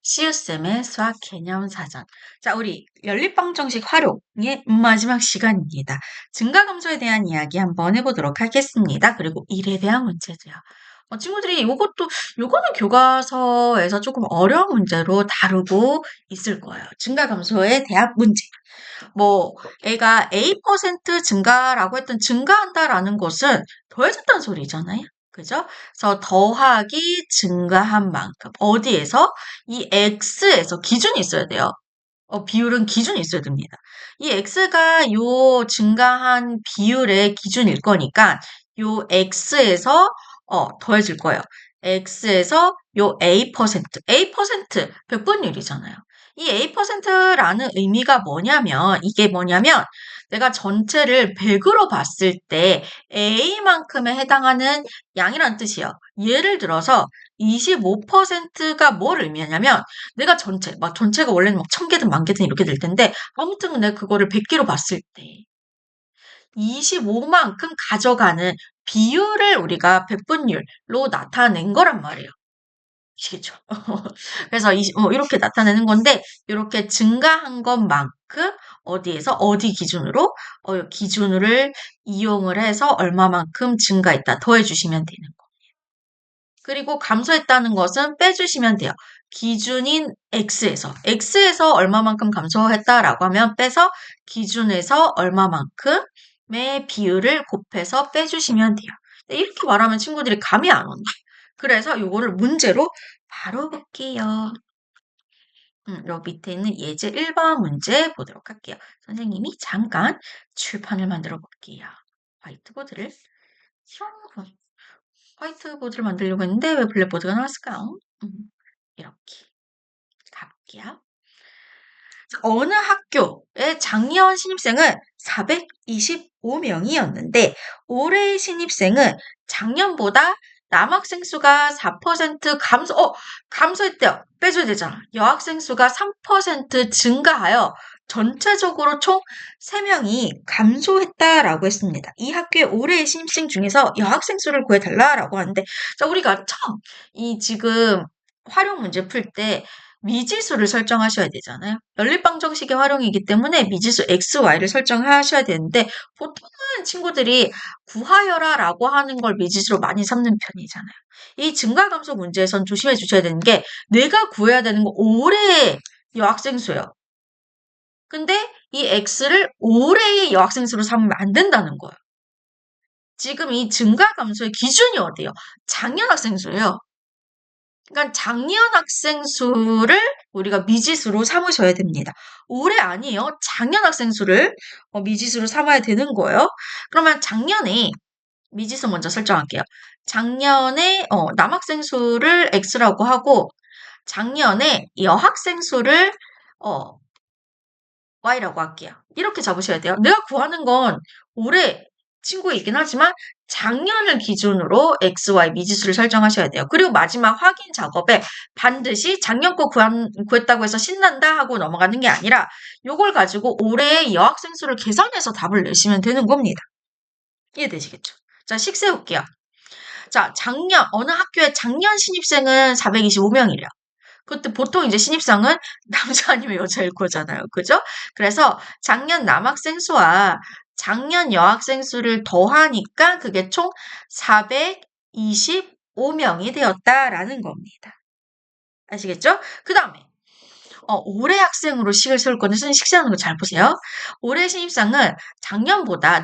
시우쌤의 수학 개념 사전. 자, 우리 연립방정식 활용의 마지막 시간입니다. 증가감소에 대한 이야기 한번 해보도록 하겠습니다. 그리고 1에 대한 문제도요. 친구들이 요거는 교과서에서 조금 어려운 문제로 다루고 있을 거예요. 증가감소에 대한 문제. 애가 A% 증가라고 했던 증가한다라는 것은 더해졌다는 소리잖아요. 그죠? 그래서 더하기 증가한 만큼. 어디에서? 이 X에서 기준이 있어야 돼요. 비율은 기준이 있어야 됩니다. 이 X가 요 증가한 비율의 기준일 거니까 요 X에서 더해질 거예요. X에서 요 A%, 백분율이잖아요. 이 A%라는 의미가 이게 뭐냐면, 내가 전체를 100으로 봤을 때 A만큼에 해당하는 양이란 뜻이에요. 예를 들어서 25%가 뭘 의미하냐면, 내가 전체가 원래는 1000개든 10,000개든 이렇게 될 텐데, 아무튼 내가 그거를 100개로 봤을 때, 25만큼 가져가는 비율을 우리가 백분율로 나타낸 거란 말이에요. 아시겠죠? 그래서 이렇게 나타내는 건데, 이렇게 증가한 것만큼 어디에서 어디 기준으로 기준을 이용을 해서 얼마만큼 증가했다 더해주시면 되는 거. 그리고 감소했다는 것은 빼주시면 돼요. 기준인 X에서 얼마만큼 감소했다라고 하면 빼서 기준에서 얼마만큼의 비율을 곱해서 빼주시면 돼요. 이렇게 말하면 친구들이 감이 안 온다. 그래서 요거를 문제로 바로 볼게요. 요 밑에 있는 예제 1번 문제 보도록 할게요. 선생님이 잠깐 출판을 만들어 볼게요. 화이트보드를 화이트보드를 만들려고 했는데 왜 블랙보드가 나왔을까요? 이렇게 가볼게요. 어느 학교의 작년 신입생은 425명이었는데 올해 신입생은 작년보다 남학생 수가 4% 감소했대요. 빼줘야 되잖아. 여학생 수가 3% 증가하여 전체적으로 총 3명이 감소했다라고 했습니다. 이 학교의 올해의 신입생 중에서 여학생 수를 구해달라라고 하는데, 자, 우리가 처음 지금 활용 문제 풀 때 미지수를 설정하셔야 되잖아요. 연립방정식의 활용이기 때문에 미지수 x, y를 설정하셔야 되는데, 보통은 친구들이 구하여라라고 하는 걸 미지수로 많이 삼는 편이잖아요. 이 증가감소 문제에선 조심해 주셔야 되는 게, 내가 구해야 되는 건 올해의 여학생 수예요. 근데 이 x를 올해의 여학생 수로 삼으면 안 된다는 거예요. 지금 이 증가감소의 기준이 어디예요? 작년 학생 수예요. 그러니까 작년 학생 수를 우리가 미지수로 삼으셔야 됩니다. 올해 아니에요. 작년 학생 수를 미지수로 삼아야 되는 거예요. 그러면 작년에 미지수 먼저 설정할게요. 작년에 남학생 수를 x라고 하고 작년에 여학생 수를 y라고 할게요. 이렇게 잡으셔야 돼요. 내가 구하는 건 올해 친구이긴 하지만 작년을 기준으로 x, y 미지수를 설정하셔야 돼요. 그리고 마지막 확인 작업에 반드시 작년 거 구했다고 해서 신난다 하고 넘어가는 게 아니라 요걸 가지고 올해의 여학생 수를 계산해서 답을 내시면 되는 겁니다. 이해되시겠죠? 자, 식 세울게요. 자, 어느 학교의 작년 신입생은 425명이래요. 그때 보통 이제 신입생은 남자 아니면 여자일 거잖아요. 그죠? 그래서 작년 남학생 수와 작년 여학생 수를 더하니까 그게 총 425명이 되었다라는 겁니다. 아시겠죠? 그 다음에 올해 학생으로 식을 세울 건데 선생님 식 세우는 거 잘 보세요. 올해 신입생은 작년보다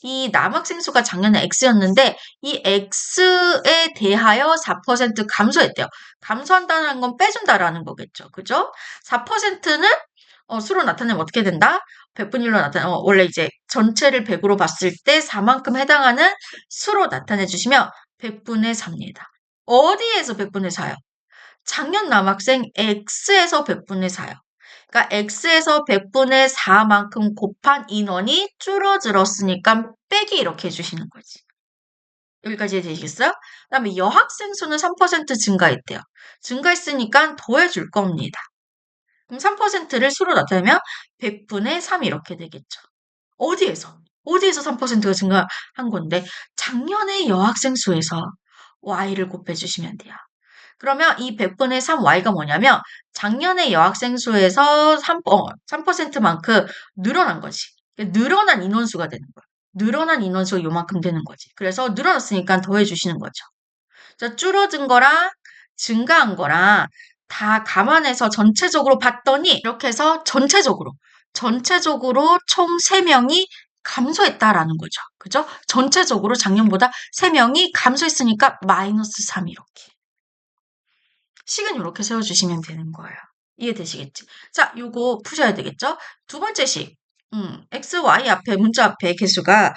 이 남학생 수가 작년에 X였는데 이 X에 대하여 4% 감소했대요. 감소한다는 건 빼준다라는 거겠죠. 그죠? 4%는 수로 나타내면 어떻게 된다? 백분율로 원래 이제 전체를 100으로 봤을 때 4만큼 해당하는 수로 나타내 주시면 100분의 4입니다. 어디에서 100분의 4요? 작년 남학생 X에서 100분의 4요. 그러니까 X에서 100분의 4만큼 곱한 인원이 줄어들었으니까 빼기 이렇게 해주시는 거지. 여기까지 되시겠어요? 그 다음에 여학생 수는 3% 증가했대요. 증가했으니까 더해줄 겁니다. 그럼 3%를 수로 나타내면 100분의 3 이렇게 되겠죠. 어디에서 3%가 증가한 건데 작년의 여학생 수에서 y를 곱해주시면 돼요. 그러면 이 100분의 3y가 뭐냐면 작년의 여학생 수에서 3%만큼 늘어난 거지. 늘어난 인원수가 되는 거야. 늘어난 인원수가 요만큼 되는 거지. 그래서 늘어났으니까 더해주시는 거죠. 자, 줄어든 거랑 증가한 거랑 다 감안해서 전체적으로 봤더니 이렇게 해서 전체적으로 총 3명이 감소했다라는 거죠. 그죠? 전체적으로 작년보다 3명이 감소했으니까 마이너스 3 이렇게. 식은 이렇게 세워주시면 되는 거예요. 이해되시겠지? 자, 요거 푸셔야 되겠죠? 두 번째 식. x, y 앞에, 문자 앞에 개수가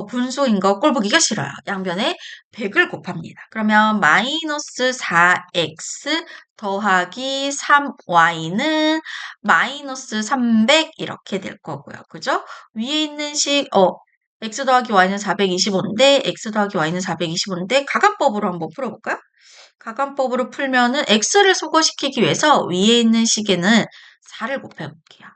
분수인 거 꼴보기가 싫어요. 양변에 100을 곱합니다. 그러면 마이너스 4x 더하기 3y는 마이너스 300 이렇게 될 거고요. 그죠? 위에 있는 식, x 더하기 y는 425인데, x 더하기 y는 425인데, 가감법으로 한번 풀어볼까요? 가감법으로 풀면은 x를 소거시키기 위해서 위에 있는 식에는 4를 곱해볼게요.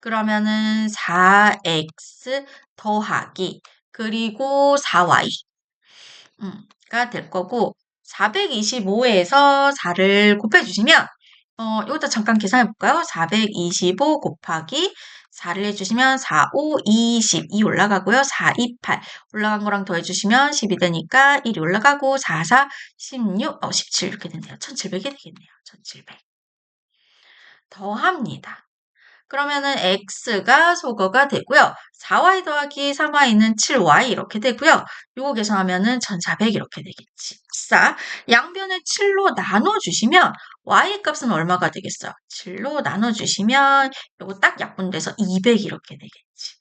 그러면은 4x 더하기 그리고 4y 가 될 거고 425에서 4를 곱해주시면 이것도 잠깐 계산해볼까요? 425 곱하기 4를 해주시면 4, 5, 20, 2 올라가고요. 4, 2, 8 올라간 거랑 더해주시면 10이 되니까 1이 올라가고 4, 4, 16, 17 이렇게 된대요. 1700이 되겠네요. 1700. 더합니다. 그러면은 x가 소거가 되고요. 4y 더하기 3y는 7y 이렇게 되고요. 요거 계산하면은 1400 이렇게 되겠지. 자, 양변을 7로 나눠주시면 y 값은 얼마가 되겠어요? 7로 나눠주시면 요거 딱 약분돼서 200 이렇게 되겠지.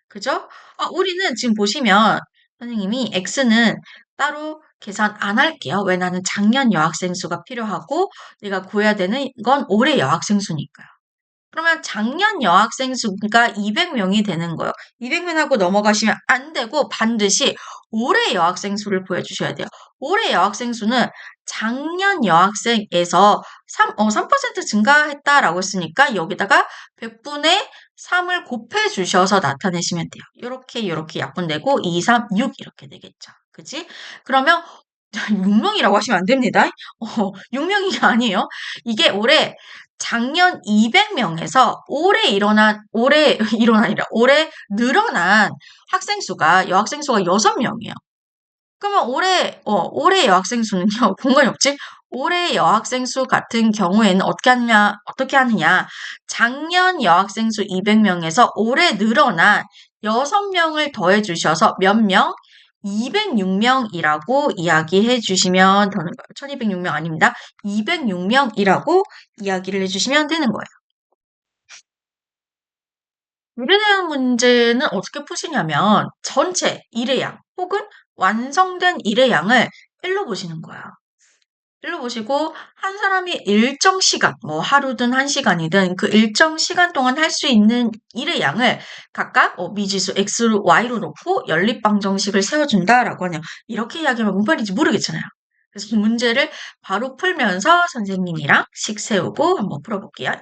그죠? 우리는 지금 보시면 선생님이 x는 따로 계산 안 할게요. 왜 나는 작년 여학생 수가 필요하고 내가 구해야 되는 건 올해 여학생 수니까요. 그러면 작년 여학생 수가 200명이 되는 거예요. 200명 하고 넘어가시면 안 되고 반드시 올해 여학생 수를 보여주셔야 돼요. 올해 여학생 수는 작년 여학생에서 3% 증가했다라고 했으니까 여기다가 100분의 3을 곱해주셔서 나타내시면 돼요. 이렇게 약분되고 2, 3, 6 이렇게 되겠죠. 그치? 그러면 6명이라고 하시면 안 됩니다. 6명이 아니에요. 이게 올해 작년 200명에서 올해 늘어난 학생 수가, 여학생 수가 6명이에요. 그러면 올해 여학생 수는요, 공간이 없지? 올해 여학생 수 같은 경우에는 어떻게 하느냐. 작년 여학생 수 200명에서 올해 늘어난 6명을 더해 주셔서 몇 명? 206명이라고 이야기해 주시면 되는 거예요. 1206명 아닙니다. 206명이라고 이야기를 해주시면 되는 거예요. 일에 대한 문제는 어떻게 푸시냐면 전체 일의 양 혹은 완성된 일의 양을 1로 보시는 거예요. 1로 보시고 한 사람이 일정 시간, 뭐 하루든 1시간이든 그 일정 시간 동안 할 수 있는 일의 양을 각각 미지수 X로 Y로 놓고 연립방정식을 세워준다라고 하냐. 이렇게 이야기하면 뭔 말인지 모르겠잖아요. 그래서 이 문제를 바로 풀면서 선생님이랑 식 세우고 한번 풀어볼게요.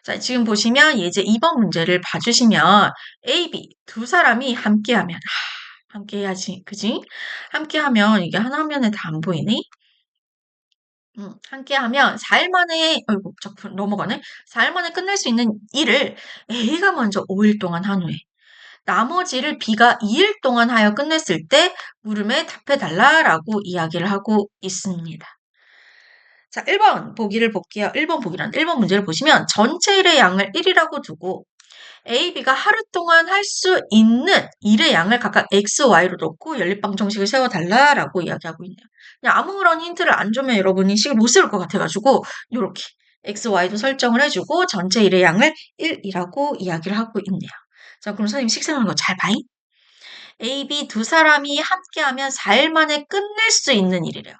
자, 지금 보시면 이제 2번 문제를 봐주시면 A, B 두 사람이 함께하면 함께 해야지, 그지? 함께하면 이게 한 화면에 다 안 보이네? 함께하면 4일 만에, 어이구, 자꾸 넘어가네? 4일 만에 끝낼 수 있는 일을 A가 먼저 5일 동안 한 후에 나머지를 B가 2일 동안 하여 끝냈을 때 물음에 답해달라라고 이야기를 하고 있습니다. 자, 1번 보기를 볼게요. 1번 문제를 보시면 전체 일의 양을 1이라고 두고 A, B가 하루 동안 할 수 있는 일의 양을 각각 X, Y로 놓고 연립방정식을 세워달라라고 이야기하고 있네요. 그냥 아무런 힌트를 안 주면 여러분이 식을 못 세울 것 같아가지고 이렇게 X, Y도 설정을 해주고 전체 일의 양을 1이라고 이야기를 하고 있네요. 자, 그럼 선생님 식 세우는 거 잘 봐잉? A, B 두 사람이 함께하면 4일 만에 끝낼 수 있는 일이래요.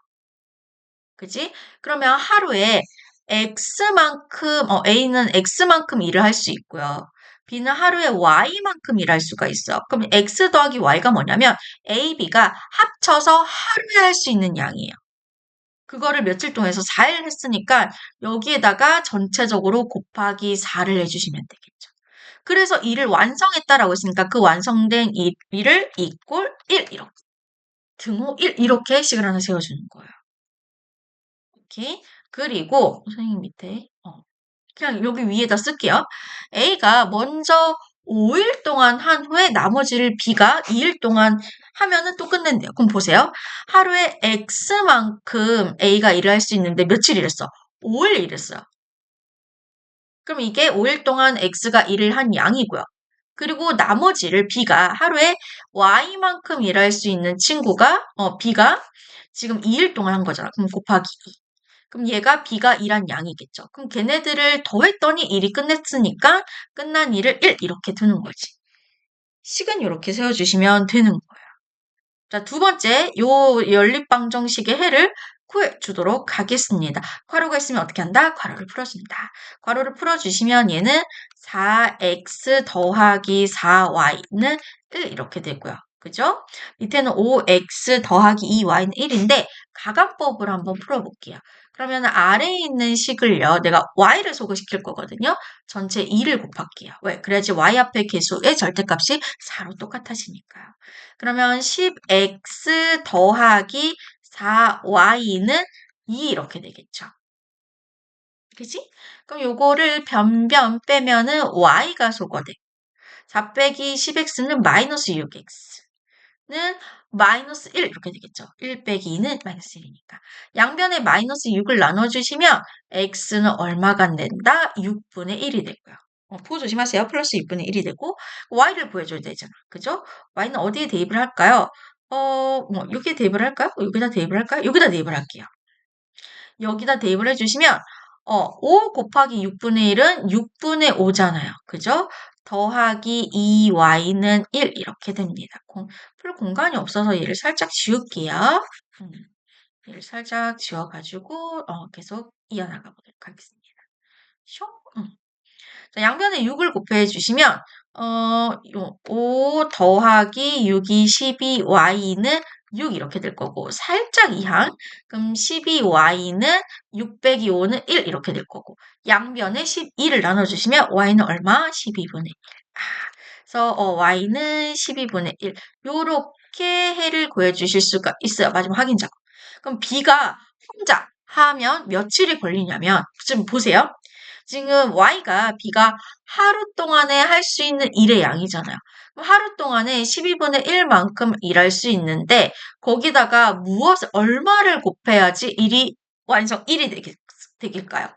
그지? 그러면 하루에 A는 X만큼 일을 할 수 있고요. B는 하루에 Y만큼 일할 수가 있어. 그럼 X 더하기 Y가 뭐냐면 A, B가 합쳐서 하루에 할 수 있는 양이에요. 그거를 며칠 동안 해서 4일 했으니까 여기에다가 전체적으로 곱하기 4를 해주시면 되겠죠. 그래서 일을 완성했다라고 했으니까 그 완성된 일을 이꼴 1 이렇게 등호 1 이렇게 식을 하나 세워주는 거예요. 이렇게. 그리고 선생님 밑에 그냥 여기 위에다 쓸게요. A가 먼저 5일 동안 한 후에 나머지를 B가 2일 동안 하면은 또 끝낸대요. 그럼 보세요. 하루에 X만큼 A가 일을 할 수 있는데 며칠 일했어? 5일 일했어요. 그럼 이게 5일 동안 X가 일을 한 양이고요. 그리고 나머지를 B가 하루에 Y만큼 일할 수 있는 친구가, B가 지금 2일 동안 한 거잖아. 그럼 곱하기 2. 그럼 얘가 B가 일한 양이겠죠. 그럼 걔네들을 더했더니 일이 끝냈으니까 끝난 일을 1 이렇게 두는 거지. 식은 이렇게 세워주시면 되는 거예요. 자, 두 번째, 요 연립방정식의 해를 구해주도록 하겠습니다. 괄호가 있으면 어떻게 한다? 괄호를 풀어준다. 괄호를 풀어주시면 얘는 4x 더하기 4y는 1 이렇게 되고요. 그죠? 밑에는 5x 더하기 2y는 1인데 가감법을 한번 풀어볼게요. 그러면 아래에 있는 식을요. 내가 y를 소개시킬 거거든요. 전체 2를 곱할게요. 왜? 그래야지 y 앞에 개수의 절대값이 4로 똑같아지니까요. 그러면 10x 더하기 4y는 2 이렇게 되겠죠. 그치? 그럼 요거를 변변 빼면은 y가 소거돼. 4 빼기 10x는 마이너스 6x는 마이너스 1 이렇게 되겠죠. 1 빼기 2는 마이너스 1이니까. 양변에 마이너스 6을 나눠주시면 x는 얼마가 낸다? 6분의 1이 되고요. 부호 조심하세요. 플러스 6분의 1이 되고 y를 구해줘야 되잖아. 그죠? y는 어디에 대입을 할까요? 여기에 대입을 할까요? 여기다 대입을 할까요? 여기다 대입을 할게요. 여기다 대입을 해주시면 5 곱하기 6분의 1은 6분의 5잖아요. 그죠? 더하기 2y는 1 이렇게 됩니다. 풀 공간이 없어서 얘를 살짝 지울게요. 얘를 살짝 지워가지고 계속 이어나가 보도록 하겠습니다. 쇼? 자, 양변에 6을 곱해 주시면 5 더하기 6이 12y는 6 이렇게 될 거고 살짝 이항 그럼 12y는 6 빼기 5는 1 이렇게 될 거고 양변에 12를 나눠주시면 y는 얼마? 12분의 1. 그래서 y는 12분의 1 요렇게 해를 구해주실 수가 있어요. 마지막 확인 작업. 그럼 b가 혼자 하면 며칠이 걸리냐면 지금 보세요. 지금 y가 b가 하루 동안에 할 수 있는 일의 양이잖아요. 하루 동안에 12분의 1만큼 일할 수 있는데 거기다가 얼마를 곱해야지 일이 완성 1이 되길까요?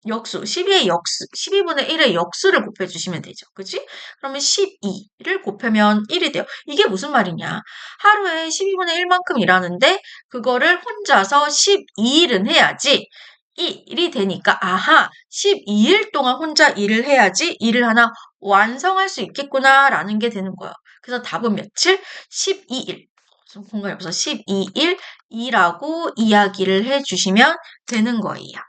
역수, 12의 역수, 12분의 1의 역수를 곱해주시면 되죠. 그치? 그러면 12를 곱하면 1이 돼요. 이게 무슨 말이냐. 하루에 12분의 1만큼 일하는데 그거를 혼자서 12일은 해야지 1이 되니까 아하 12일 동안 혼자 일을 해야지 일을 하나 완성할 수 있겠구나라는 게 되는 거예요. 그래서 답은 며칠? 12일. 공간이 없어서 12일이라고 이야기를 해주시면 되는 거예요.